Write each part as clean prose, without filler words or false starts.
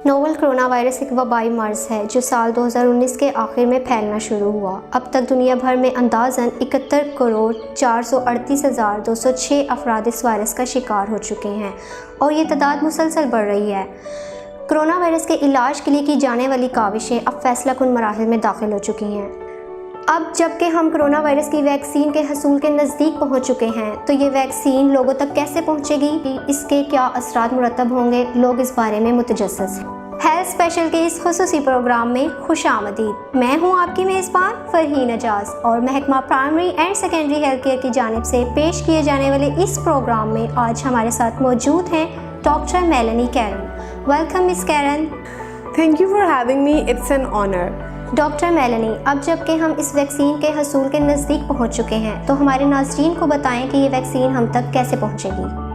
Novel corona virus एक वबाई मर्ज़ है जो साल 2019 के आखिर में फैलना शुरू हुआ। अब तक दुनिया भर में अंदाज़न 71,438,206 अफराद इस वायरस का शिकार हो चुके हैं और ये तादाद मुसलसल बढ़ रही है। कोरोना वायरस के इलाज के लिए की जाने वाली काविशें अब फैसलाकुन मराहिल में दाखिल हो चुकी हैं। अब जबकि हम कोरोना वायरस की वैक्सीन के हसूल के नज़दीक पहुंच चुके हैं, तो ये वैक्सीन लोगों तक कैसे पहुंचेगी, इसके क्या असरात मुरतब होंगे, लोग इस बारे में मुतजस्सिस हैं। हेल्थ स्पेशल के इस खुसूसी प्रोग्राम में खुशामदीद। मैं हूं आपकी मेज़बान फ़रहीन एजाज और महकमा primary and secondary health care की जानिब से पेश किए जाने वाले इस प्रोग्राम में आज हमारे साथ मौजूद हैं doctor Melanie Karen. Welcome miss Karen. Thank you for having me, it's an honour. Doctor Melanie, अब जबकि हम इस वैक्सीन के हसूल के नज़दीक पहुंच चुके हैं, तो हमारे नाज़रीन को बताएं कि ये वैक्सीन हम तक कैसे पहुंचेगी।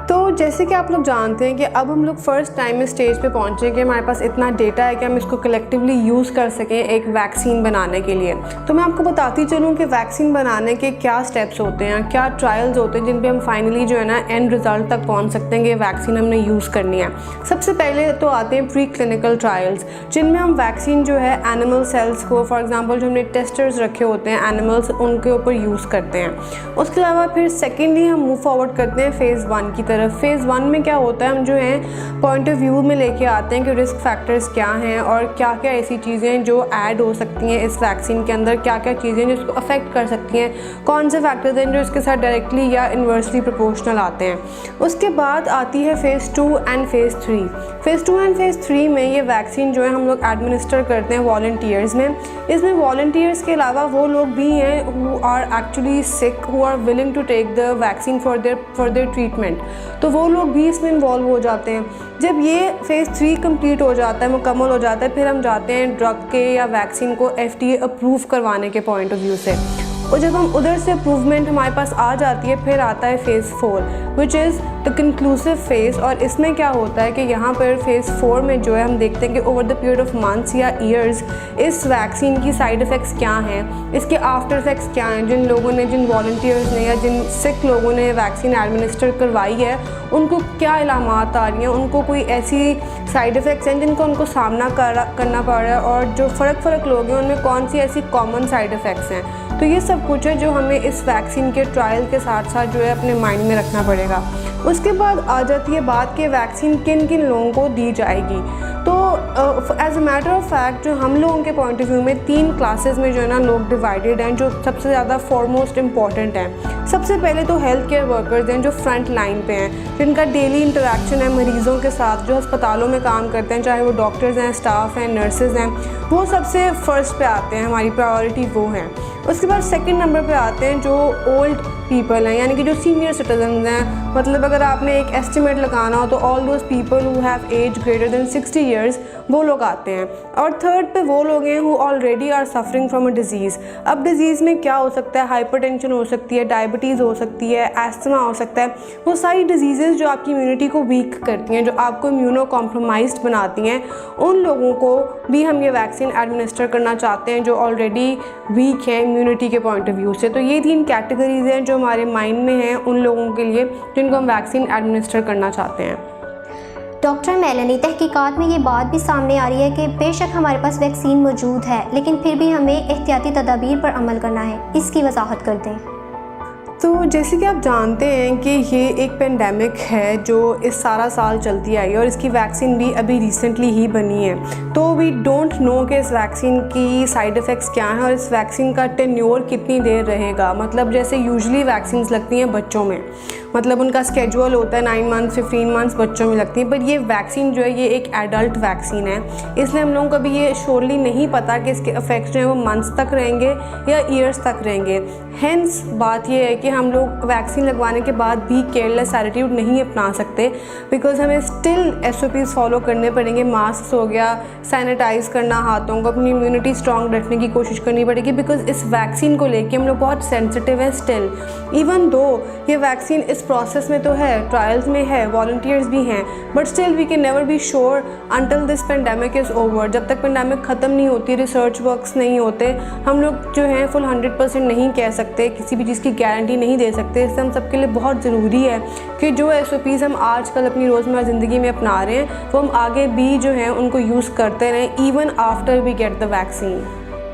तो जैसे कि आप लोग जानते हैं कि अब हम लोग फ़र्स्ट टाइम इस स्टेज पे पहुँचे कि हमारे पास इतना डेटा है कि हम इसको कलेक्टिवली यूज़ कर सकें एक वैक्सीन बनाने के लिए। तो मैं आपको बताती चलूँ कि वैक्सीन बनाने के क्या स्टेप्स होते हैं, क्या ट्रायल्स होते हैं जिन पे हम फाइनली जो है ना एंड रिज़ल्ट तक पहुँच सकते हैं कि वैक्सीन हमने यूज़ करनी है। सबसे पहले तो आते हैं प्री क्लिनिकल ट्रायल्स, जिनमें हम वैक्सीन जो है एनिमल सेल्स को, फॉर एग्जाम्पल जो हमने टेस्टर्स रखे होते हैं एनिमल्स, उनके ऊपर यूज़ करते हैं। उसके अलावा फिर सेकेंडली हम मूव फॉरवर्ड करते हैं फ़ेज़ 1 की तरफ। फ़ेज़ 1 में क्या होता है, हम जो है पॉइंट ऑफ व्यू में लेके आते हैं कि रिस्क फैक्टर्स क्या हैं और क्या क्या ऐसी चीज़ें जो ऐड हो सकती हैं इस वैक्सीन के अंदर, क्या क्या चीज़ें जो इसको अफेक्ट कर सकती हैं, कौन से फैक्टर्स हैं जो इसके साथ डायरेक्टली या इन्वर्सली प्रोपोर्शनल आते हैं। उसके बाद आती है phase 2 and phase 3। Phase 2 and phase 3 में ये वैक्सीन जो है हम लोग एडमिनिस्टर करते हैं वॉलंटियर्स में। इसमें वॉलंटियर्स के अलावा वो लोग भी हैं who are actually sick, who are willing to take the vaccine for their treatment, तो वो लोग भी इसमें इन्वॉल्व हो जाते हैं। जब ये फ़ेज़ 3 कंप्लीट हो जाता है, मुकम्मल हो जाता है, फिर हम जाते हैं ड्रग के या वैक्सीन को FDA अप्रूव करवाने के पॉइंट ऑफ व्यू से। और जब हम उधर से अप्रूवमेंट हमारे पास आ जाती है, फिर आता है phase 4 which is the conclusive phase. और इसमें क्या होता है कि यहाँ पर फ़ेज़ 4 में जो है हम देखते हैं कि over the period of months या ईयर्स इस वैक्सीन की साइड इफ़ेक्ट्स क्या हैं, इसके आफ्टर इफ़ेक्ट्स क्या हैं, जिन लोगों ने, जिन वॉलंटियर्स ने या जिन सिक लोगों ने वैक्सीन एडमिनिस्टर करवाई है उनको क्या इलामात आ रही हैं, उनको कोई ऐसी साइड इफ़ेक्ट्स हैं जिनको उनको सामना करना पड़ रहा है, और जो फ़र्क लोग हैं उनमें कौन सी ऐसी कॉमन साइड इफ़ेक्ट्स हैं। तो ये सब कुछ है जो हमें इस वैक्सीन के ट्रायल के साथ साथ जो है अपने माइंड में रखना पड़ेगा। उसके बाद आ जाती है बात कि वैक्सीन किन किन लोगों को दी जाएगी। तो as a matter of fact जो हम लोगों के पॉइंट ऑफ व्यू में 3 क्लासेस में जो है ना लोग डिवाइडेड हैं, जो सबसे ज़्यादा फॉरमोस्ट इम्पॉर्टेंट हैं। सबसे पहले तो हेल्थ केयर वर्कर्स हैं जो फ्रंट लाइन पे हैं, जिनका डेली इंटरेक्शन है मरीज़ों के साथ, जो अस्पतालों में काम करते हैं, चाहे वो डॉक्टर्स हैं, स्टाफ हैं, नर्सेज़ हैं, वो सबसे फर्स्ट पे आते हैं, हमारी प्रायोरिटी वो हैं। उसके बाद सेकंड नंबर पे आते हैं जो ओल्ड पीपल हैं, यानी कि जो सीनियर सिटीजन हैं। मतलब अगर आपने एक एस्टिमेट लगाना हो तो all those people who have age greater than 60 years, वो लोग आते हैं। और थर्ड पे वो लोग हैं who already are suffering from a disease. अब डिजीज़ में क्या हो सकता है, हाइपरटेंशन हो सकती है, डायबिटीज़ हो सकती है, एस्थमा हो सकता है, वो सारी डिजीज़ेज़ जो आपकी इम्यूनिटी को वीक करती हैं, जो आपको इम्यूनो कॉम्प्रोमाइज्ड बनाती हैं, उन लोगों को भी हम ये वैक्सीन एडमिनिस्टर करना चाहते हैं जो ऑलरेडी वीक हैं इम्यूनिटी के पॉइंट ऑफ व्यू से। तो ये 3 कैटेगरीज़ हैं जो हमारे माइंड में हैं उन लोगों के लिए जिनको हम वैक्सीन एडमिनिस्टर करना चाहते हैं। डॉक्टर मेलेनी, तहकीकात में ये बात भी सामने आ रही है कि बेशक हमारे पास वैक्सीन मौजूद है, लेकिन फिर भी हमें एहतियाती तदाबीर पर अमल करना है। इसकी वजाहत कर दें। तो जैसे कि आप जानते हैं कि ये एक पेंडेमिक है जो इस सारा साल चलती आई है और इसकी वैक्सीन भी अभी रिसेंटली ही बनी है। तो वी डोंट नो कि इस वैक्सीन की साइड इफ़ेक्ट्स क्या हैं और इस वैक्सीन का टेन्योर कितनी देर रहेगा। मतलब जैसे यूजुअली वैक्सीन्स लगती हैं बच्चों में, मतलब उनका स्केड्यूल होता है 9 मंथ्स 15 मंथ्स बच्चों में लगती है, बट ये वैक्सीन जो है ये एक एडल्ट वैक्सीन है, इसलिए हम लोगों को अभी ये श्योरली नहीं पता कि इसके इफेक्ट्स जो हैं वो मंथ्स तक रहेंगे या ईयर्स तक रहेंगे। हेंस बात ये है कि हम लोग वैक्सीन लगवाने के बाद भी केयरलेस एटीट्यूड नहीं अपना सकते, बिकॉज हमें स्टिल SOPs फॉलो करने पड़ेंगे। मास्क हो गया, सैनिटाइज़ करना हाथों को, अपनी इम्यूनिटी स्ट्रॉन्ग रखने की कोशिश करनी पड़ेगी, बिकॉज इस वैक्सीन को लेके हम लोग बहुत सेंसिटिव हैं स्टिल। इवन दो ये वैक्सीन इस प्रोसेस में तो है, ट्रायल्स में है, वॉलंटियर्स भी हैं, but still we can never be sure until this pandemic is over. जब तक पेंडेमिक ख़त्म नहीं होती, रिसर्च वर्क्स नहीं होते, हम लोग जो हैं फुल 100% नहीं कह सकते, किसी भी चीज़ की गारंटी नहीं दे सकते। इससे हम सबके लिए बहुत ज़रूरी है कि जो SOPs हम आजकल अपनी रोज़मर्रा ज़िंदगी में अपना रहे हैं वो हम आगे भी जो हैं उनको यूज़ करते रहें, even after we get the vaccine.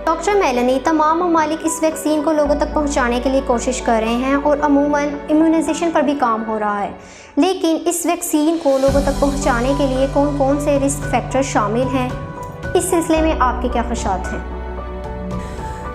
Doctor Melanie, तमाम ममालिक इस वैक्सीन को लोगों तक पहुंचाने के लिए कोशिश कर रहे हैं और अमूमन इम्यूनाइजेशन पर भी काम हो रहा है, लेकिन इस वैक्सीन को लोगों तक पहुंचाने के लिए कौन कौन से रिस्क फैक्टर शामिल हैं, इस सिलसिले में आपके क्या ख़्यालात हैं?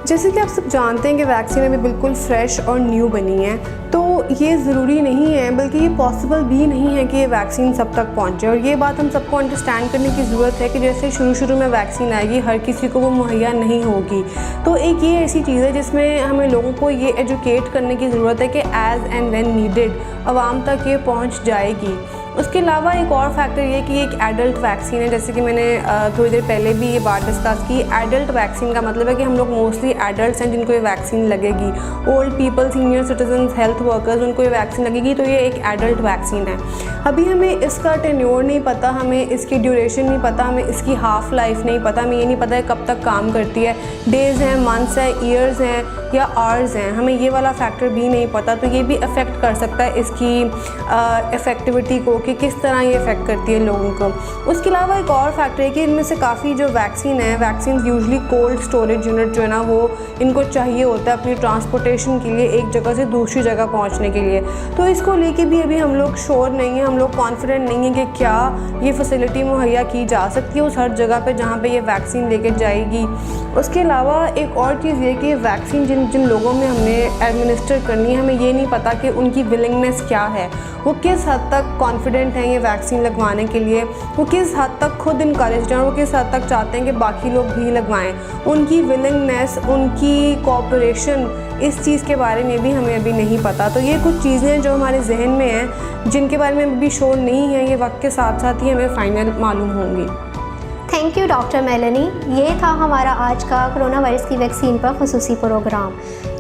जैसे कि आप सब जानते हैं कि वैक्सीन अभी बिल्कुल फ्रेश और न्यू बनी है, तो ये ज़रूरी नहीं है, बल्कि ये पॉसिबल भी नहीं है कि ये वैक्सीन सब तक पहुंचे। और ये बात हम सबको अंडरस्टैंड करने की ज़रूरत है कि जैसे शुरू में वैक्सीन आएगी, हर किसी को वो मुहैया नहीं होगी। तो एक ये ऐसी चीज़ है जिसमें हमें लोगों को ये एजुकेट करने की ज़रूरत है कि एज़ एंड व्हेन नीडेड आवाम तक ये पहुँच जाएगी। उसके अलावा एक और फैक्टर ये कि एक एडल्ट वैक्सीन है, जैसे कि मैंने थोड़ी देर पहले भी ये बात डिस्कस की। एडल्ट वैक्सीन का मतलब है कि हम लोग मोस्टली एडल्ट्स हैं जिनको ये वैक्सीन लगेगी। Old people, senior citizens, health workers, उनको ये वैक्सीन लगेगी, तो ये एक एडल्ट वैक्सीन है। अभी हमें इसका टेन्योर नहीं पता, हमें इसकी ड्यूरेशन नहीं पता, हमें इसकी हाफ लाइफ नहीं पता, हमें ये नहीं पता है कब तक काम करती है, डेज़ हैं, मंथ्स हैं, ईयर्स हैं या आवर्स हैं, हमें ये वाला फैक्टर भी नहीं पता। तो ये भी अफेक्ट कर सकता है इसकी इफ़ेक्टिविटी को, कि किस तरह ये इफ़ेक्ट करती है लोगों को। उसके अलावा एक और फैक्टर है कि इनमें से काफ़ी जो वैक्सीन है, vaccine usually cold storage unit जो है ना वो इनको चाहिए होता है अपनी ट्रांसपोर्टेशन के लिए, एक जगह से दूसरी जगह पहुंचने के लिए। तो इसको लेके भी अभी हम लोग श्योर नहीं है, हम लोग कॉन्फिडेंट नहीं है कि क्या ये फैसिलिटी मुहैया की जा सकती है उस हर जगह पर जहाँ पर ये वैक्सीन लेके जाएगी। उसके अलावा एक और चीज़ ये कि वैक्सीन जिन लोगों में हमने एडमिनिस्टर करनी है, हमें ये नहीं पता कि उनकी विलिंगनेस क्या है, वो किस हद तक कॉन्फिडेंट हैं ये वैक्सीन लगवाने के लिए, वो किस हद तक खुद इनकरेज्ड हैं और वो किस हद तक चाहते हैं कि बाकी लोग भी लगवाएं। उनकी विलिंगनेस, उनकी कोऑपरेशन, इस चीज़ के बारे में भी हमें अभी नहीं पता। तो ये कुछ चीज़ें जो हमारे जहन में हैं, जिनके बारे में अभी श्योर नहीं है, ये वक्त के साथ साथ ही हमें फाइनल मालूम होंगी। Thank you doctor Meloni. ये था हमारा आज का कोरोना वायरस की वैक्सीन पर ख़ुसूसी प्रोग्राम।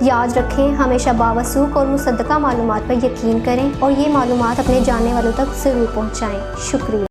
याद रखें, हमेशा बावसूख और मुसद्दक़ा मालूमात पर यकीन करें और ये मालूमात अपने जानने वालों तक ज़रूर पहुँचाएँ। शुक्रिया।